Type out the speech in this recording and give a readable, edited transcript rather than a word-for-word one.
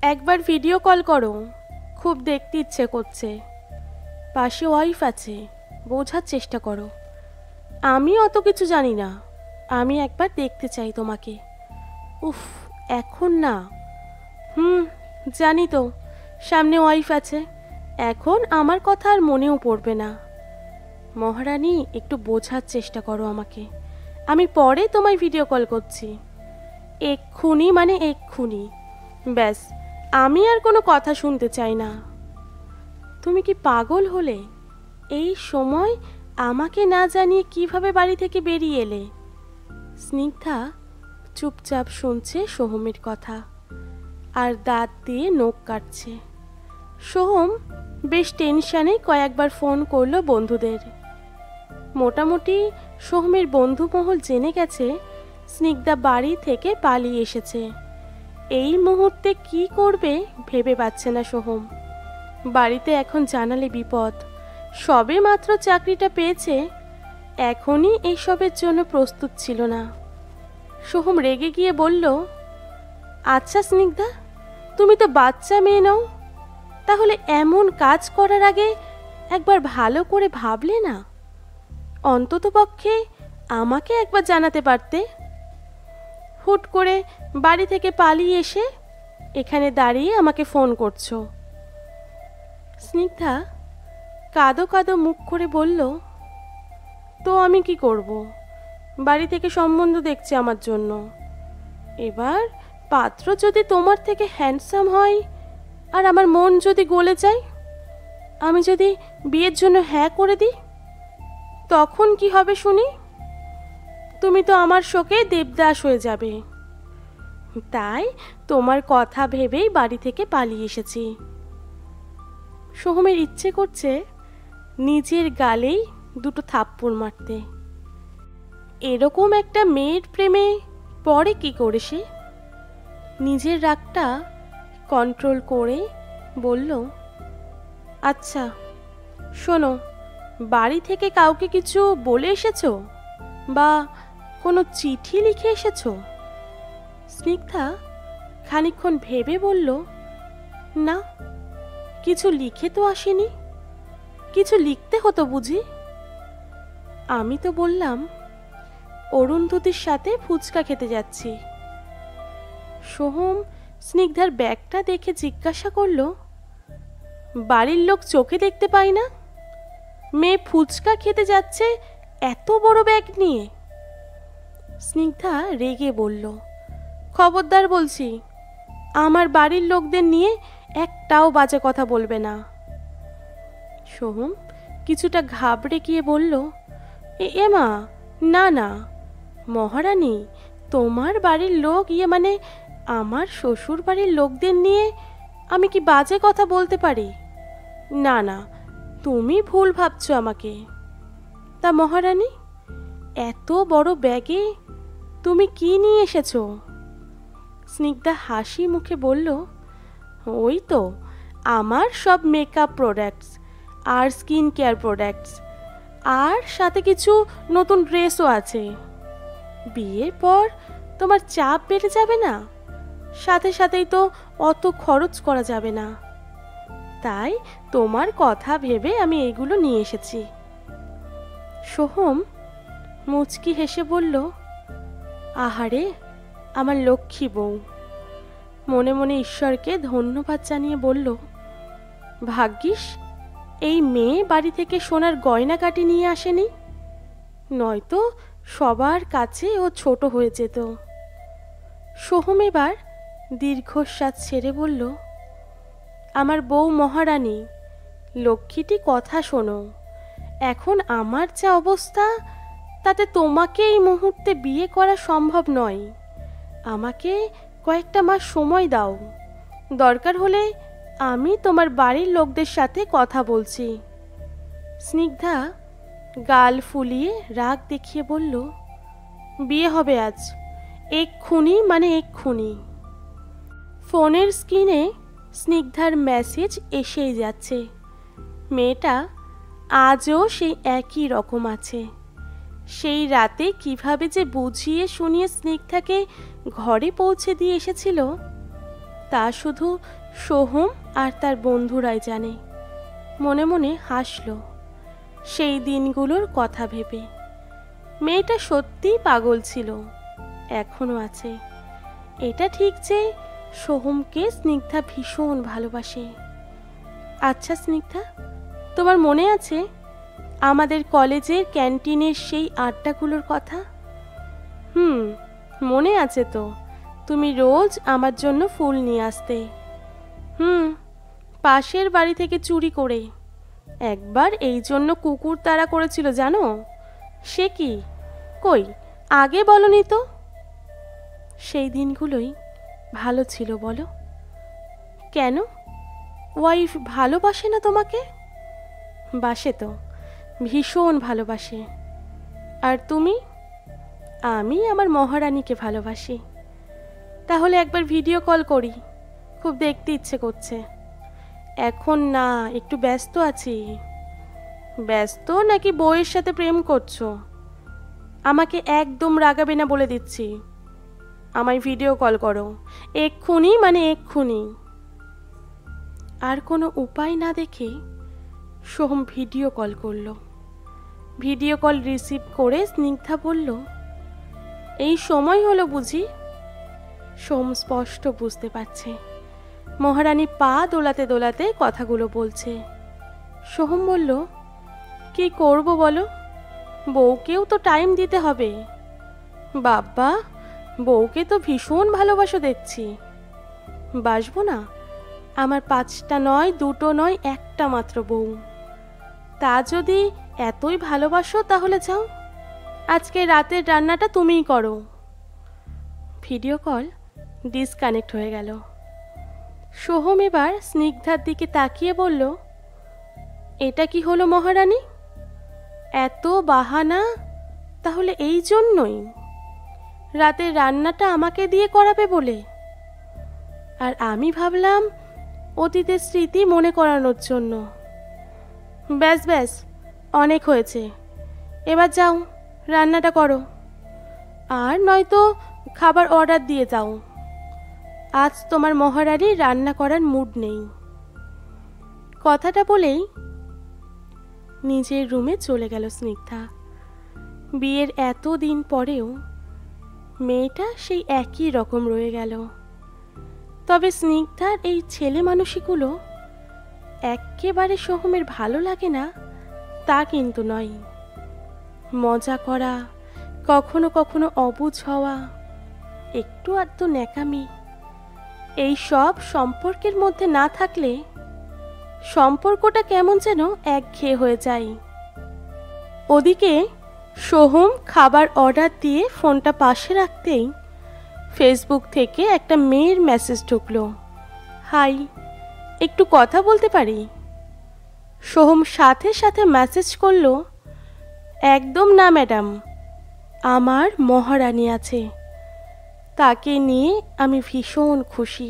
একবার video call করো, খুব দেখতে ইচ্ছে করছে। পাশে ওয়াইফ আছে, বোঝার চেষ্টা করো। আমি অত কিছু জানি না, আমি একবার দেখতে চাই তোমাকে। উফ, এখন না। জানি তো, সামনে ওয়াইফ আছে, এখন আমার কথা আর মনেও পড়বে না। মহারানী, একটু বোঝার চেষ্টা করো আমাকে। আমি পরে তোমায় ভিডিও কল করছি, এক্ষুনি, মানে এক্ষুনি। ব্যাস, আমি আর কোনো কথা শুনতে চাই না। তুমি কি পাগল হলে? এই সময় আমাকে না জানিয়ে কিভাবে বাড়ি থেকে বেরিয়ে এলে? স্নিগ্ধা চুপচাপ শুনছে সোহমের কথা, আর দাঁত দিয়ে নখ কাটছে। সোহম বেশ টেনশানে কয়েকবার ফোন করলো বন্ধুদের। মোটামুটি সোহমের বন্ধুমহল জেনে গেছে স্নিগ্ধা বাড়ি থেকে পালিয়ে এসেছে। এই মুহূর্তে কি করবে ভেবে পাচ্ছে না সোহম। বাড়িতে এখন জানালে বিপদ, সবে মাত্র চাকরিটা পেয়েছে, এখনই এইসবের জন্য প্রস্তুত ছিল না। সোহম রেগে গিয়ে বলল, আচ্ছা স্নিগ্ধা, তুমি তো বাচ্চা মেয়ে নও, তাহলে এমন কাজ করার আগে একবার ভালো করে ভাবলে না? অন্ততপক্ষে আমাকে একবার জানাতে পারতে। হুট করে বাড়ি থেকে পালিয়ে এসে এখানে দাঁড়িয়ে আমাকে ফোন করছো। স্নিগ্ধা কাঁদো কাঁদো মুখ করে বলল, তো আমি কি করব? বাড়ি থেকে সম্বন্ধ দেখছে আমার জন্য। এবার পাত্র যদি তোমার থেকে হ্যান্ডসাম হয় আর আমার মন যদি গলে যায়, আমি যদি বিয়ের জন্য হ্যাঁ করে দিই, তখন কি হবে শুনি? তুমি তো আমার শোকে দেবদাস হয়ে যাবে। তাই তোমার কথা ভেবেই বাড়ি থেকে পালিয়ে এসেছি। সোহমের ইচ্ছে করছে নিজের গালেই দুটো থাপ্পড় মারতে। এরকম একটা মেয়ের প্রেমে পড়ে কি করে সে? নিজের রাগটা কন্ট্রোল করে বলল, আচ্ছা শোনো, বাড়ি থেকে কাউকে কিছু বলে এসেছো বা কোনো চিঠি লিখে এসেছো? স্নিগ্ধা খানিকক্ষণ ভেবে বলল, না, কিছু লিখে তো আসেনি। কিছু লিখতে হতো বুঝি? আমি তো বললাম অরুন্ধতির সাথে ফুচকা খেতে যাচ্ছি। সোহম স্নিগ্ধার ব্যাগটা দেখে জিজ্ঞাসা করল, বাড়ির লোক চোখে দেখতে পায় না? মেয়ে ফুচকা খেতে যাচ্ছে এত বড় ব্যাগ নিয়ে? স্নিগ্ধা রেগে বলল, খবরদার বলছি, আমার বাড়ির লোকদের নিয়ে একটাও বাজে কথা বলবে না। সোহম কিছুটা ঘাবড়ে গিয়ে বলল, মা, না না মহারানী, তোমার বাড়ির লোক মানে আমার শ্বশুর বাড়ির লোকদের নিয়ে আমি কি বাজে কথা বলতে পারি? না না, তুমি ভুল ভাবছো আমাকে। তা মহারানী, এত বড় ব্যাগে তুমি কি নিয়ে এসেছো? স্নিগ্ধা হাসি মুখে বলল, ওই তো আমার সব মেকআপ প্রোডাক্টস আর স্কিন কেয়ার প্রোডাক্টস, আর সাথে কিছু নতুন ড্রেসও আছে। বিয়ের পর তোমার চাপ বেড়ে যাবে না? সাথে সাথেই তো অত খরচ করা যাবে না। তাই তোমার কথা ভেবে আমি এগুলো নিয়ে এসেছি। সোহম মুচকি হেসে বলল, আহারে আমার লক্ষ্মী বউ। মনে মনে ঈশ্বরকে ধন্যবাদ জানিয়ে বলল, ভাগ্যিস এই মেয়ে বাড়ি থেকে সোনার গয়নাকাটি নিয়ে আসেনি, নয়তো সবার কাছে ও ছোট হয়ে যেত। সোহম এবার দীর্ঘশ্বাস ছেড়ে বলল, আমার বউ মহারানী, লক্ষ্মীটি কথা শোনো, এখন আমার যা অবস্থা তাতে তোমাকে এই মুহূর্তে বিয়ে করা সম্ভব নয়। আমাকে কয়েকটা মাস সময় দাও, দরকার হলে আমি তোমার বাড়ির লোকদের সাথে কথা বলছি। স্নিগ্ধা গাল ফুলিয়ে রাগ দেখিয়ে বলল, বিয়ে হবে আজ, এক্ষুনি, মানে এক্ষুনি। ফোনের স্ক্রিনে স্নিগ্ধার মেসেজ এসেই যাচ্ছে। মেয়েটা আজও সেই একই রকম আছে। সেই রাতে কিভাবে যে বুঝিয়ে শুনিয়ে স্নিগ্ধাকে ঘরে পৌঁছে দিয়ে এসেছিল, তা শুধু সোহম আর তার বন্ধুরাই জানে। মনে মনে হাসল সেই দিনগুলোর কথা ভেবে। মেয়েটা সত্যিই পাগল ছিল, এখনো আছে। এটা ঠিক যে সোহমকে স্নিগ্ধা ভীষণ ভালোবাসে। আচ্ছা স্নিগ্ধা, তোমার মনে আছে আমাদের কলেজের ক্যান্টিনের সেই আড্ডাগুলোর কথা? মনে আছে তো। তুমি রোজ আমার জন্য ফুল নিয়ে আসতে। পাশের বাড়ি থেকে চুরি করে। একবার এই জন্য কুকুর তাড়া করেছিল জানো? সে কি? কই আগে বলনি তো। সেই দিনগুলোই ভালো ছিল বলো। কেন, ওয়াইফ ভালোবাসে না তোমাকে? বাসে তো, ভীষণ ভালোবাসে। আর তুমি? আমি আমার মহারানীকে ভালোবাসি। তাহলে একবার ভিডিও কল করি, খুব দেখতে ইচ্ছে করছে। এখন না, একটু ব্যস্ত আছি। ব্যস্ত নাকি বউয়ের সাথে প্রেম করছো? আমাকে একদম রাগাবে না বলে দিচ্ছি। আমায় ভিডিও কল করো এক্ষুনি, মানে এক্ষুনি। আর কোনো উপায় না দেখে সোহম ভিডিও কল করলো। ভিডিও কল রিসিভ করে স্নিগ্ধা বলল, এই সময় হলো বুঝি? সোহম স্পষ্ট বুঝতে পারছে মহারানী পা দোলাতে দোলাতে কথাগুলো বলছে। সোহম বলল, কি করব বলো, বউকেও তো টাইম দিতে হবে। বাবা, বউকে তো ভীষণ ভালোবাসো দেখছি। বাসবো না? আমার 5টা নয়, 2টো নয়, একটা মাত্র বউ। তা যদি এতই ভালোবাসো তাহলে যাও, আজকে রাতের রান্নাটা তুমিই করো। ভিডিও কল ডিসকানেক্ট হয়ে গেল। সোহম এবার স্নিগ্ধার দিকে তাকিয়ে বলল, এটা কি হলো মহারানী? এত বাহানা? তাহলে এই জন্যই রাতের রান্নাটা আমাকে দিয়ে করাবে বলে? আর আমি ভাবলাম অতীতের স্মৃতি মনে করানোর জন্য। ব্যাস ব্যাস, অনেক হয়েছে, এবার যাও রান্নাটা করো। আর নয়তো খাবার অর্ডার দিয়ে যাও, আজ তোমার মহারানী রান্না করার মুড নেই। কথাটা বলেই নিজের রুমে চলে গেল স্নিগ্ধা। বিয়ের এত দিন পরেও মেয়েটা সেই একই রকম রয়ে গেল। তবে স্নিগ্ধার এই ছেলে মানুষগুলো একেবারে সোহমের ভালো লাগে না তা কিন্তু নয়। মজা করা, কখনো কখনো অবুঝ হওয়া, একটু আধটু ন্যাকামি, এই সব সম্পর্কের মধ্যে না থাকলে সম্পর্কটা কেমন যেন একঘেয়ে হয়ে যায়। ওদিকে সোহম খাবার অর্ডার দিয়ে ফোনটা পাশে রাখতেই ফেসবুক থেকে একটা মেয়ের মেসেজ ঢুকলো, হাই, একটু কথা বলতে পারি? সোহম সাথে সাথে মেসেজ করলো, একদম না ম্যাডাম, আমার মহারানী আছে, তাকে নিয়ে আমি ভীষণ খুশি।